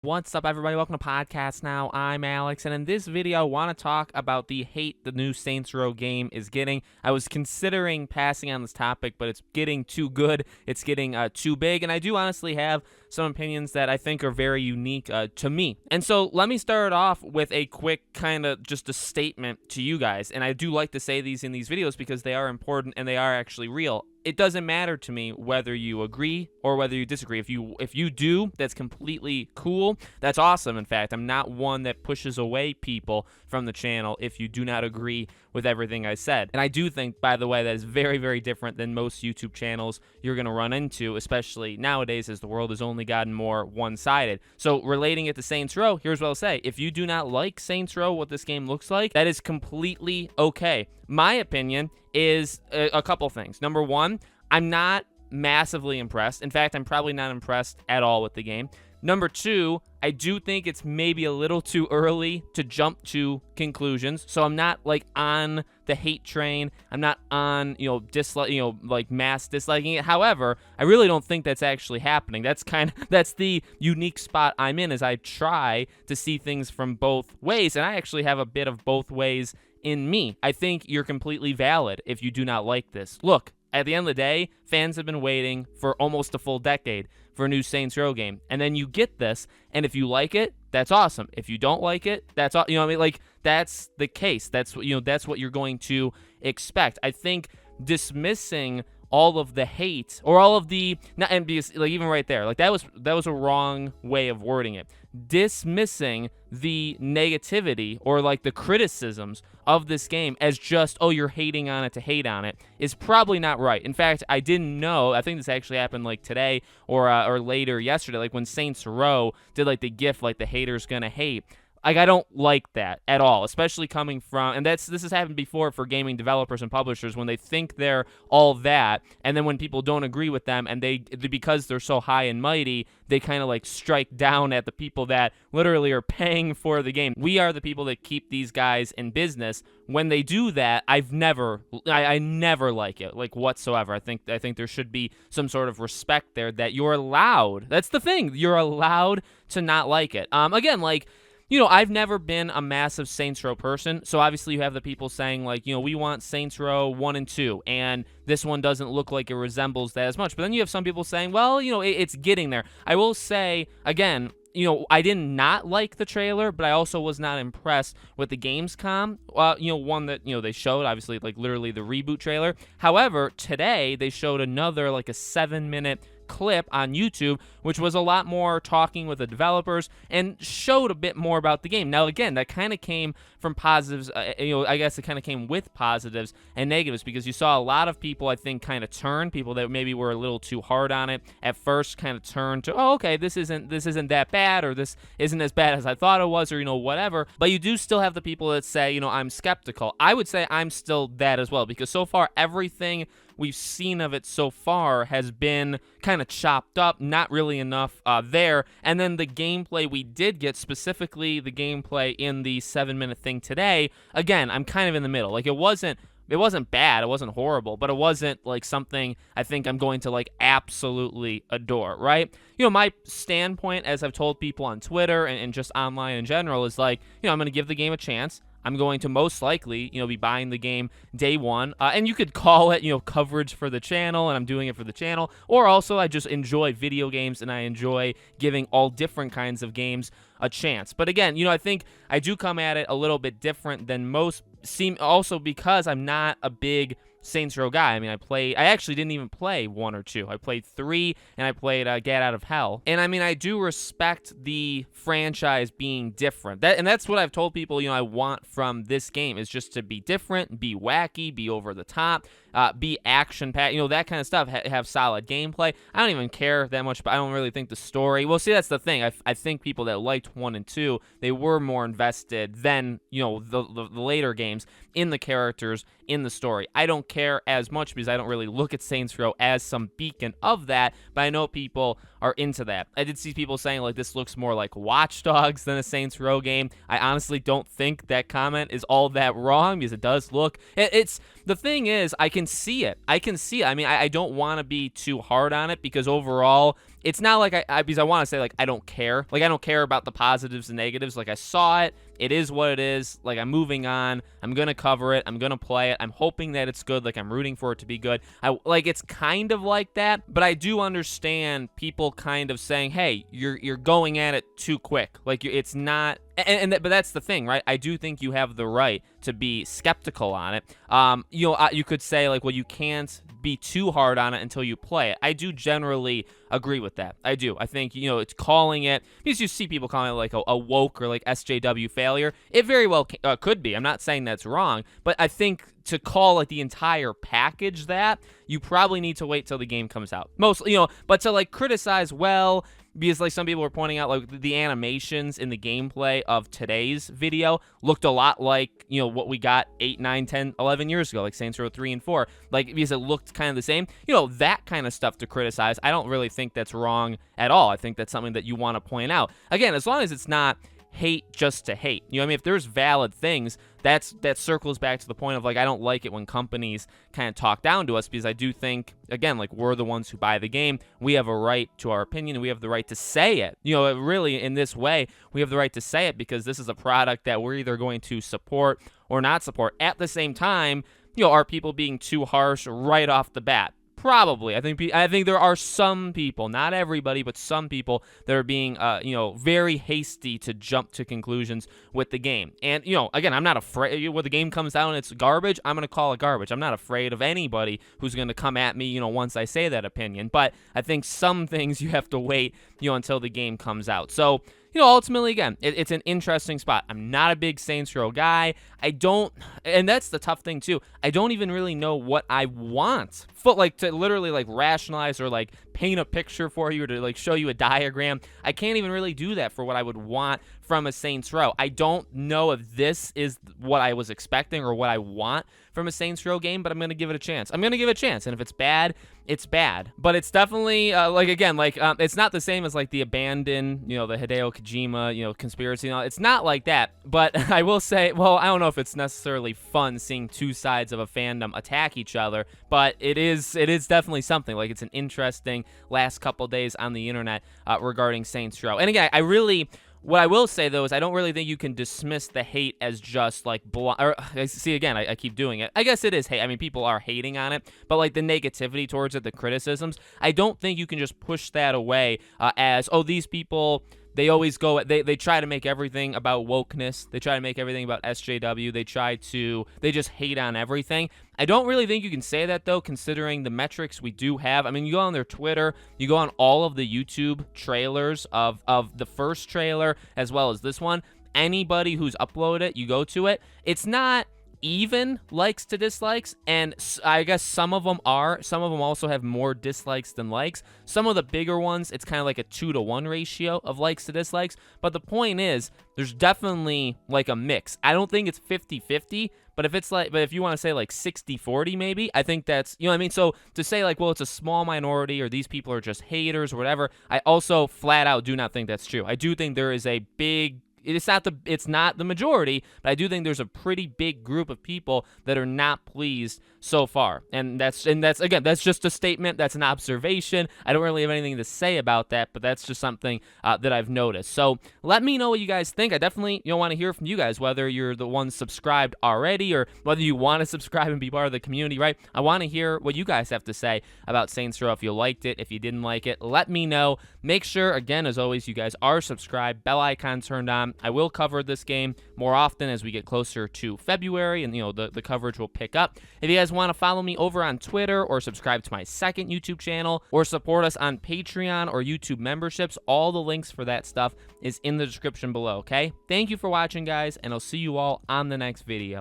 What's up, everybody? Welcome to Podcast Now. I'm Alex, and in this video, I want to talk about the hate the new Saints Row game is getting. I was considering passing on this topic, but it's getting too good. It's getting too big, and I do honestly have some opinions that I think are very unique to me. And so let me start off with a quick kind of just a statement to you guys, and I do like to say these in these videos because they are important and they are actually real. It doesn't matter to me whether you agree or whether you disagree. If you do, that's completely cool. That's awesome. In fact, I'm not one that pushes away people from the channel if you do not agree with everything I said. And I do think, by the way, that is very, very different than most YouTube channels you're going to run into, especially nowadays as the world has only gotten more one-sided. So relating it to Saints Row, here's what I'll say. If you do not like Saints Row, what this game looks like, that is completely okay. My opinion is a couple things. Number one, I'm not massively impressed. In fact, I'm probably not impressed at all with the game. Number two, I do think it's maybe a little too early to jump to conclusions. So I'm not like on the hate train. I'm not on, like mass disliking it. However, I really don't think that's actually happening. That's the unique spot I'm in, as I try to see things from both ways. And I actually have a bit of both ways in me. I think you're completely valid if you do not like this. Look, at the end of the day, fans have been waiting for almost a full decade for a new Saints Row game. And then you get this, and if you like it, that's awesome. If you don't like it, that's all, that's the case. That's what you're going to expect. I think dismissing all of the hate or all of the even right there, like that was a wrong way of wording it. Dismissing the negativity or like the criticisms of this game as just, oh, you're hating on it to hate on it is probably not right. In fact, I didn't know. I think this actually happened like today or later yesterday, like when Saints Row did like the GIF, like the haters gonna hate. Like, I don't like that at all, especially coming from, and this has happened before for gaming developers and publishers when they think they're all that, and then when people don't agree with them, and because they're so high and mighty, they kind of like strike down at the people that literally are paying for the game. We are the people that keep these guys in business. When they do that, I never like it, like whatsoever. I think there should be some sort of respect there that you're allowed. That's the thing. You're allowed to not like it. Again, like, I've never been a massive Saints Row person, so obviously you have the people saying, like, we want Saints Row 1 and 2, and this one doesn't look like it resembles that as much. But then you have some people saying, well, it's getting there. I will say, again, I did not like the trailer, but I also was not impressed with the Gamescom, one that, they showed, obviously, like, literally the Reboot trailer. However, today, they showed another, like, a 7-minute clip on YouTube, which was a lot more talking with the developers and showed a bit more about the game. Now, again, that kind of came from positives, I guess it kind of came with positives and negatives, because you saw a lot of people, I think, kind of turn, people that maybe were a little too hard on it at first kind of turned to, oh, okay, this isn't that bad, or this isn't as bad as I thought it was, or, whatever. But you do still have the people that say, I'm skeptical. I would say I'm still that as well, because so far everything we've seen of it so far has been kind of chopped up, not really enough there. And then the gameplay we did get, specifically the gameplay in the 7-minute thing today, again, I'm kind of in the middle. Like, it wasn't bad, it wasn't horrible, but it wasn't like something I think I'm going to like absolutely adore, right? My standpoint, as I've told people on Twitter and just online in general, is like, I'm going to give the game a chance. I'm going to most likely, be buying the game day one. And you could call it, coverage for the channel, and I'm doing it for the channel. Or also, I just enjoy video games, and I enjoy giving all different kinds of games a chance. But again, I think I do come at it a little bit different than most seem, also because I'm not a big Saints Row guy. I mean, I actually didn't even play 1 or 2. I played 3, and I played Get Out of Hell. And I mean, I do respect the franchise being different. That's what I've told people, I want from this game, is just to be different, be wacky, be over the top, be action-packed, that kind of stuff, have solid gameplay. I don't even care that much, but I don't really think the story, well, see, that's the thing. I think people that liked 1 and 2, they were more invested than, the later games in the characters, in the story. I don't care as much because I don't really look at Saints Row as some beacon of that, but I know people are into that. I did see people saying, like, this looks more like Watch Dogs than a Saints Row game. I honestly don't think that comment is all that wrong, because it does look, it's the thing is, I can see it. I mean, I don't want to be too hard on it, because overall, it's not like because I want to say, like, I don't care. Like, I don't care about the positives and negatives. Like, I saw it. It is what it is. Like, I'm moving on. I'm going to cover it. I'm going to play it. I'm hoping that it's good. Like, I'm rooting for it to be good. Like, it's kind of like that, but I do understand people kind of saying, hey, you're going at it too quick. Like, it's not, but that's the thing, right? I do think you have the right to be skeptical on it. You could say, like, well, you can't be too hard on it until you play it. I do generally agree with that. I do. I think, it's calling it, because you see people calling it like a woke or like SJW failure. It very well could be. I'm not saying that's wrong, but I think to call like the entire package that, you probably need to wait till the game comes out. Mostly, but to like criticize, well, because like some people were pointing out, like, the animations in the gameplay of today's video looked a lot like, what we got 8, 9, 10, 11 years ago, like Saints Row 3 and 4, like, because it looked kind of the same, that kind of stuff to criticize. I don't really think that's wrong at all. I think that's something that you want to point out. Again, as long as it's not hate just to hate. I mean, if there's valid things, that circles back to the point of, like, I don't like it when companies kind of talk down to us, because I do think, again, like, we're the ones who buy the game. We have a right to our opinion, and we have the right to say it. Really, in this way, we have the right to say it because this is a product that we're either going to support or not support. At the same time, are people being too harsh right off the bat? Probably. I think there are some people, not everybody, but some people that are being, very hasty to jump to conclusions with the game. And, again, I'm not afraid. When the game comes out and it's garbage, I'm going to call it garbage. I'm not afraid of anybody who's going to come at me, once I say that opinion. But I think some things you have to wait, until the game comes out. So, ultimately, again, it's an interesting spot. I'm not a big Saints Row guy. And that's the tough thing, too. I don't even really know what I want. To literally, like, rationalize or, like, paint a picture for you or to, like, show you a diagram. I can't even really do that for what I would want from a Saints Row. I don't know if this is what I was expecting or what I want from a Saints Row game, but I'm going to give it a chance. And if it's bad, it's bad. But it's definitely, it's not the same as, like, the Abandon, the Hideo Kojima, conspiracy. It's not like that. But I will say, well, I don't know if it's necessarily fun seeing two sides of a fandom attack each other, but it is definitely something. Like, it's an interesting last couple days on the internet regarding Saints Row. And again, what I will say, though, is I don't really think you can dismiss the hate as just, like, see, again, I keep doing it. I guess it is hate. I mean, people are hating on it, but, like, the negativity towards it, the criticisms, I don't think you can just push that away as, oh, these people, they always they try to make everything about wokeness. They try to make everything about SJW. They just hate on everything. I don't really think you can say that, though, considering the metrics we do have. I mean, you go on their Twitter, you go on all of the YouTube trailers of the first trailer as well as this one. Anybody who's uploaded it, you go to it. It's not even likes to dislikes, and I guess some of them also have more dislikes than likes. Some of the bigger ones, it's kind of like a 2-to-1 ratio of likes to dislikes, but the point is there's definitely like a mix. I don't think it's 50-50, but if you want to say like 60-40 maybe, I think that's, what I mean? So to say like, well, it's a small minority or these people are just haters or whatever, I also flat out do not think that's true. I do think there is a big, it's not the majority, but I do think there's a pretty big group of people that are not pleased so far. And that's again, that's just a statement. That's an observation. I don't really have anything to say about that, but that's just something that I've noticed. So let me know what you guys think. I definitely want to hear from you guys, whether you're the ones subscribed already or whether you want to subscribe and be part of the community, right? I want to hear what you guys have to say about Saints Row. If you liked it, if you didn't like it, let me know. Make sure, again, as always, you guys are subscribed, bell icon turned on. I will cover this game more often as we get closer to February, and the coverage will pick up. If you guys want to follow me over on Twitter or subscribe to my second YouTube channel or support us on Patreon or YouTube memberships, all the links for that stuff is in the description below, okay? Thank you for watching, guys, and I'll see you all on the next video.